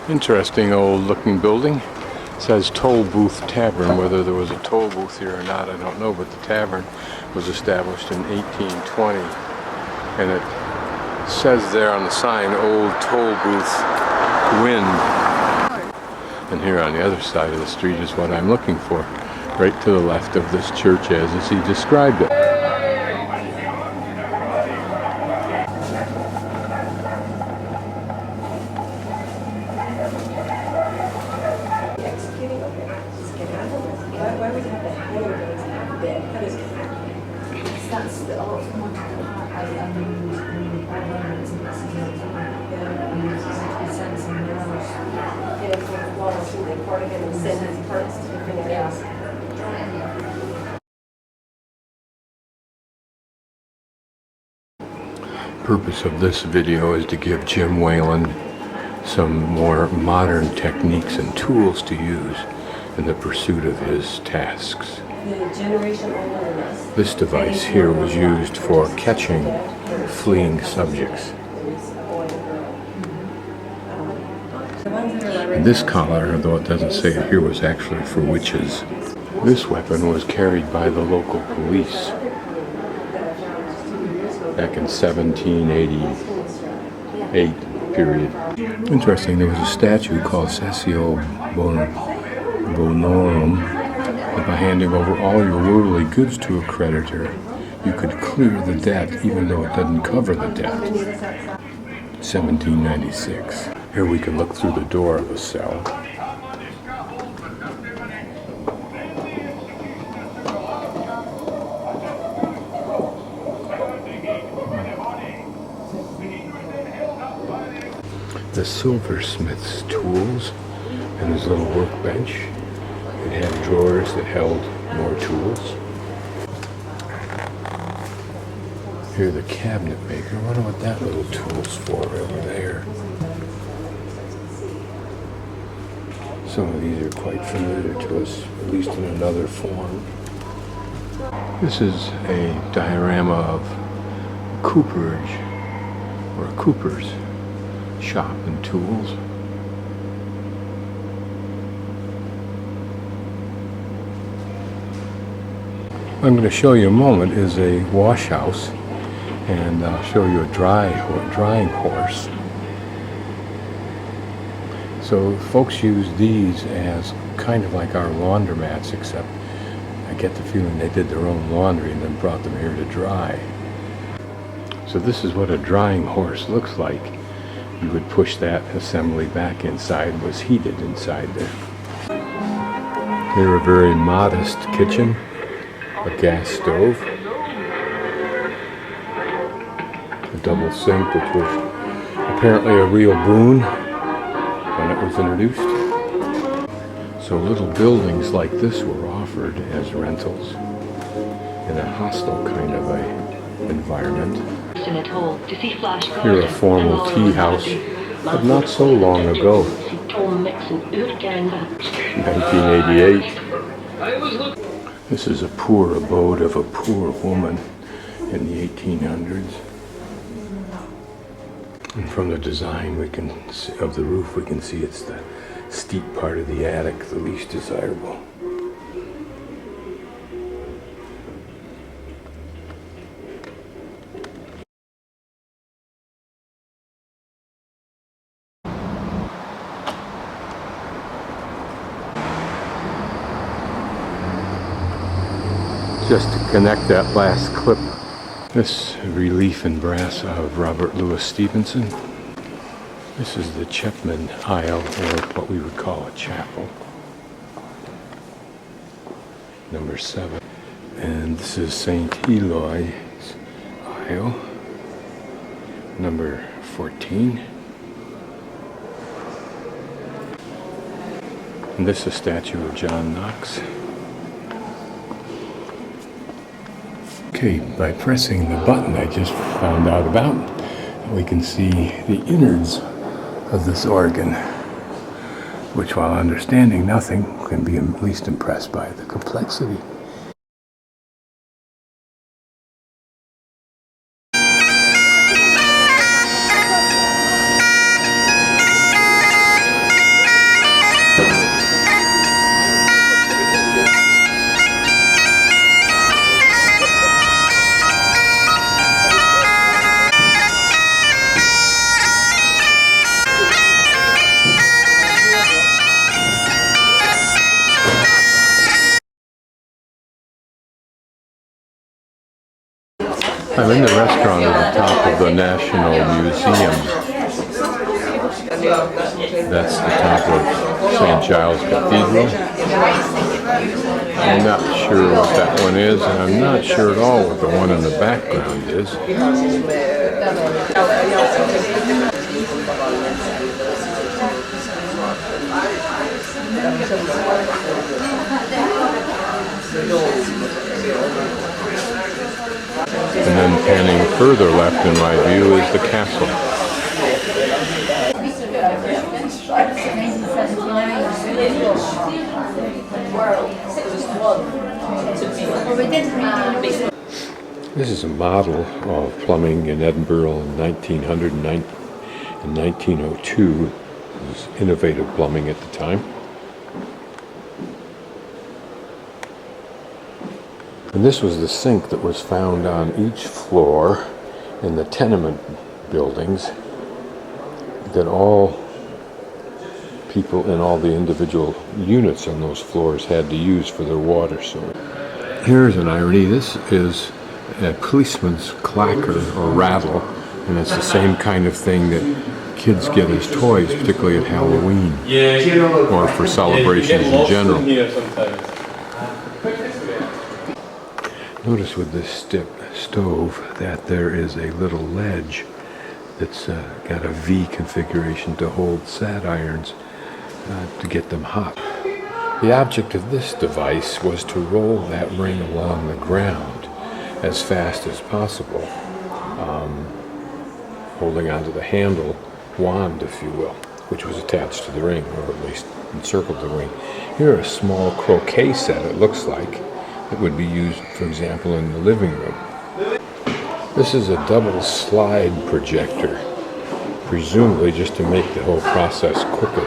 Interesting old looking building. It says Toll Booth Tavern. Whether there was a toll booth here or not, I don't know, but the tavern was established in 1820. And it says there on the sign, Old Toll Booth Wind. And here on the other side of the street is what I'm looking for. Right to the left of this church as he described it. Purpose of this video is to give Jim Whalen some more modern techniques and tools to use in the pursuit of his tasks. This device here was used for catching fleeing subjects. And this collar, although it doesn't say it here, was actually for witches. This weapon was carried by the local police back in 1788 period. Interesting, there was a statue called Cessio Bonorum, that by handing over all your worldly goods to a creditor, you could clear the debt even though it doesn't cover the debt. 1796. Here we can look through the door of a cell. The silversmith's tools and his little workbench. It had drawers that held more tools. Here the cabinet maker. I wonder what that little tool's for over there. Some of these are quite familiar to us, at least in another form. This is a diorama of cooperage, or a cooper's shop and tools. I'm going to show you in a moment is a wash house, and I'll show you a drying horse. So folks use these as kind of like our laundromats, except I get the feeling they did their own laundry and then brought them here to dry. So this is what a drying horse looks like. You would push that assembly back inside. It was heated inside there. Here a very modest kitchen, a gas stove, a double sink, which was apparently a real boon when it was introduced. So little buildings like this were offered as rentals in a hostel kind of a environment. Here a formal tea house, but not so long ago, 1988. This is a poor abode of a poor woman in the 1800s. And from the design we can see, of the roof, we can see it's the steep part of the attic, the least desirable. Just to connect that last clip, this relief in brass of Robert Louis Stevenson. This is the Chapman aisle, or what we would call a chapel. Number 7. And this is St. Eloy's aisle. Number 14. And this is a statue of John Knox. Okay, by pressing the button I just found out about, we can see the innards of this organ, which, while understanding nothing, can be at least impressed by the complexity. of the National Museum. That's the top of St. Giles Cathedral. I'm not sure what that one is, and I'm not sure at all what the one in the background is. And then panning further left in my view is the castle. This is a model of plumbing in Edinburgh in 1900 and 1902. It was innovative plumbing at the time. And this was the sink that was found on each floor in the tenement buildings that all people in all the individual units on those floors had to use for their water source. Here's an irony. This is a policeman's clacker or rattle, and it's the same kind of thing that kids get as toys, particularly at Halloween or for celebrations in general. Notice with this stove that there is a little ledge that's got a V configuration to hold sad irons to get them hot. The object of this device was to roll that ring along the ground as fast as possible, holding onto the handle wand, if you will, which was attached to the ring, or at least encircled the ring. Here a small croquet set, it looks like. It would be used, for example, in the living room. This is a double slide projector, presumably just to make the whole process quicker.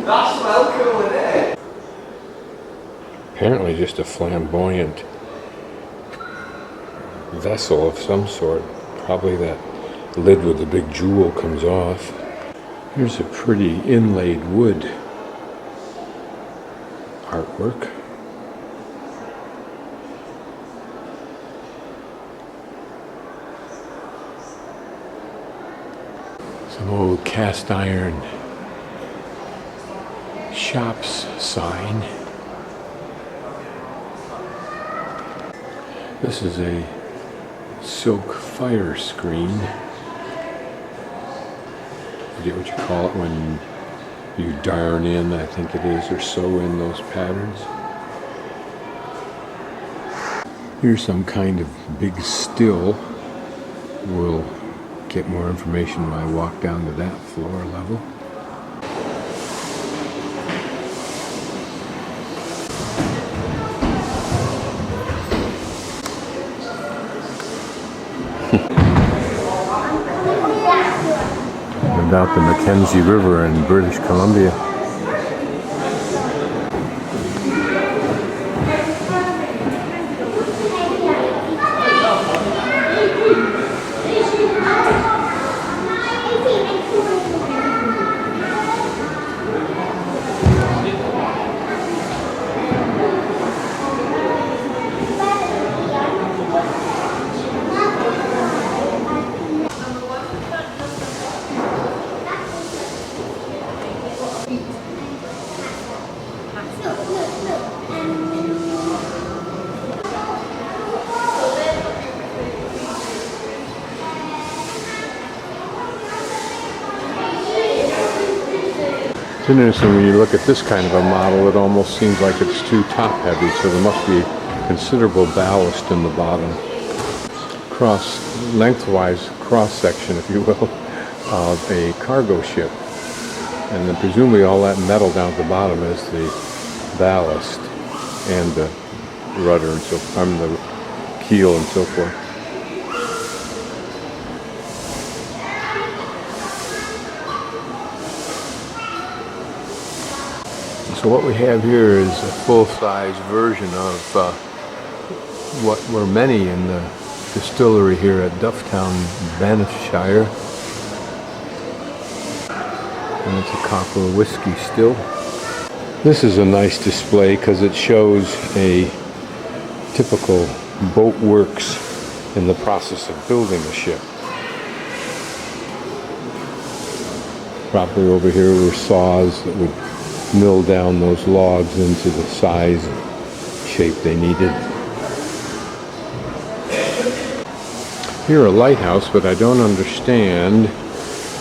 That's well cool, isn't it? Apparently just a flamboyant vessel of some sort. Probably that lid with the big jewel comes off. Here's a pretty inlaid wood artwork. Some old cast iron shops sign. This is a silk fire screen. I forget what you call it when you darn in, I think it is, or sew in those patterns. Here's some kind of big still. We'll get more information when I walk down to that floor level. About the Mackenzie River in British Columbia. It's interesting when you look at this kind of a model, it almost seems like it's too top heavy, so there must be considerable ballast in the bottom. Lengthwise cross section, if you will, of a cargo ship. And then presumably all that metal down at the bottom is the ballast and the rudder and so forth, the keel and so forth. So what we have here is a full-size version of what were many in the distillery here at Dufftown, Banffshire. And it's a copper whiskey still. This is a nice display because it shows a typical boat works in the process of building a ship. Probably over here were saws that would mill down those logs into the size and shape they needed. Here a lighthouse, but I don't understand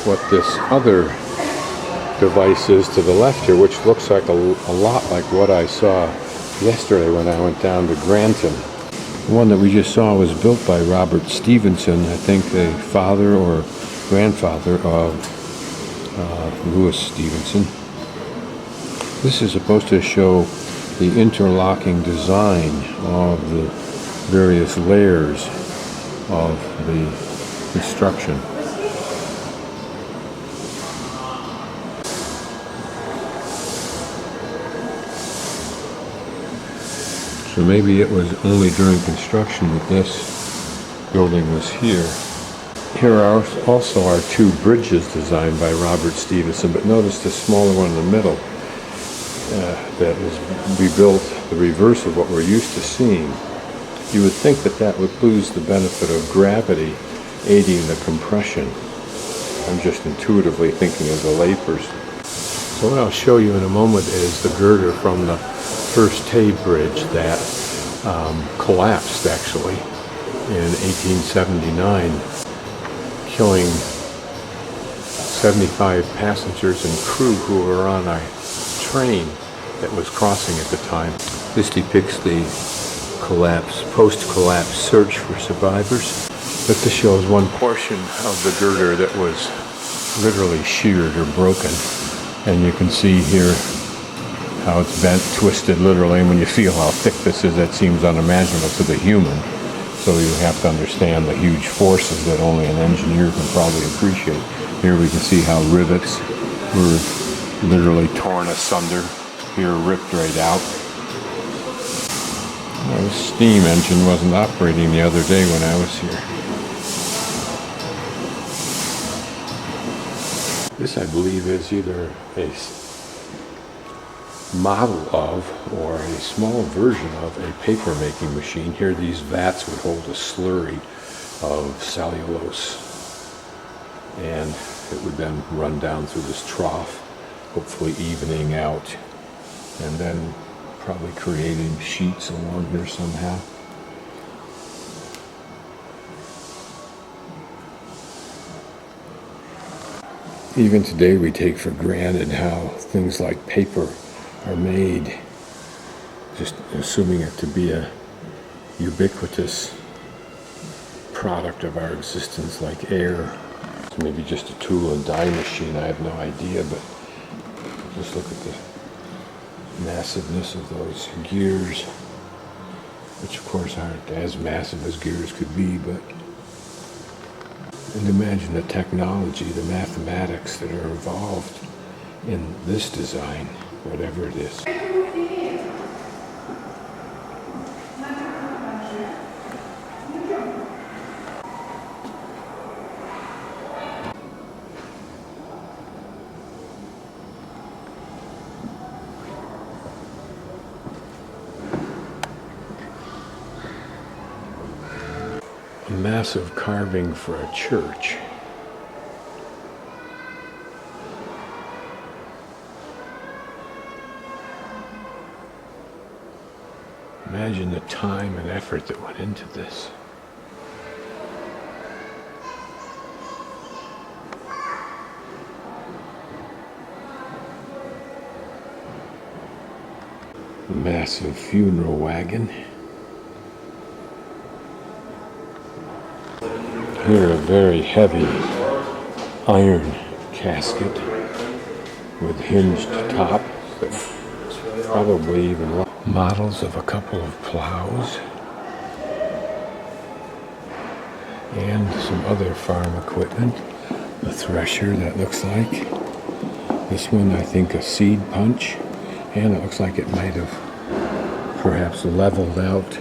what this other device is to the left here, which looks like a lot like what I saw yesterday when I went down to Granton. The one that we just saw was built by Robert Stevenson, I think the father or grandfather of MUS Stevenson. This is supposed to show the interlocking design of the various layers of the construction. So maybe it was only during construction that this building was here. Here are also our two bridges designed by Robert Stevenson, but notice the smaller one in the middle that is rebuilt the reverse of what we're used to seeing. You would think that that would lose the benefit of gravity aiding the compression. I'm just intuitively thinking as a layperson. So what I'll show you in a moment is the girder from the first Tay Bridge that collapsed actually in 1879, killing 75 passengers and crew who were on a train that was crossing at the time. This depicts the post-collapse search for survivors. But this shows one portion of the girder that was literally sheared or broken. And you can see here how it's bent, twisted literally. And when you feel how thick this is, that seems unimaginable to the human. So you have to understand the huge forces that only an engineer can probably appreciate. Here we can see how rivets were literally torn asunder. Here ripped right out. Well, the steam engine wasn't operating the other day when I was here. This, I believe, is either a model of or a small version of a paper making machine. Here these vats would hold a slurry of cellulose, and it would then run down through this trough, hopefully evening out, and then probably creating sheets along here somehow. Even today we take for granted how things like paper are made, just assuming it to be a ubiquitous product of our existence like air. So maybe just a tool and die machine, I have no idea, but just look at the massiveness of those gears, which of course aren't as massive as gears could be, but and imagine the technology, the mathematics that are involved in this design, whatever it is. A massive carving for a church. Imagine the time and effort that went into this. A massive funeral wagon. Here a very heavy iron casket with hinged top, probably even models of a couple of plows and some other farm equipment. A thresher that looks like. This one I think a seed punch, and it looks like it might have perhaps leveled out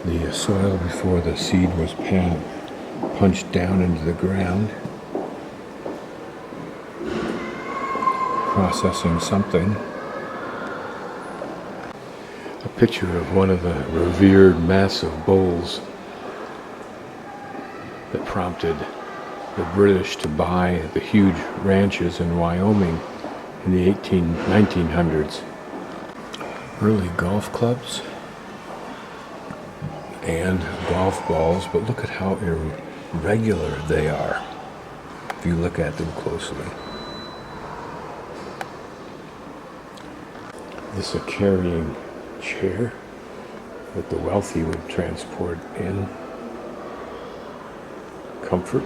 the soil before the seed was punched down into the ground, processing something. A picture of one of the revered massive bulls that prompted the British to buy the huge ranches in Wyoming in the 1900s. Early golf clubs and golf balls, but look at how irregular they are if you look at them closely. This is a carrying chair that the wealthy would transport in comfort.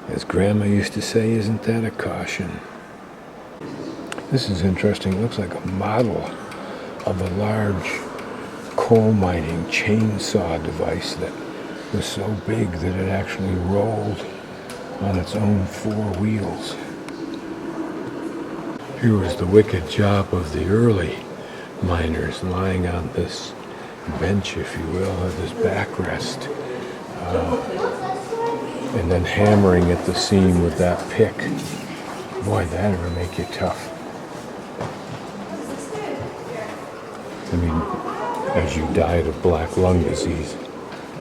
As Grandma used to say, isn't that a caution? This is interesting. It looks like a model of a large coal mining chainsaw device that was so big that it actually rolled on its own 4 wheels. Here was the wicked job of the early miners, lying on this bench, if you will, or this backrest, and then hammering at the seam with that pick. Boy, that would make you tough. I mean, as you died of black lung disease.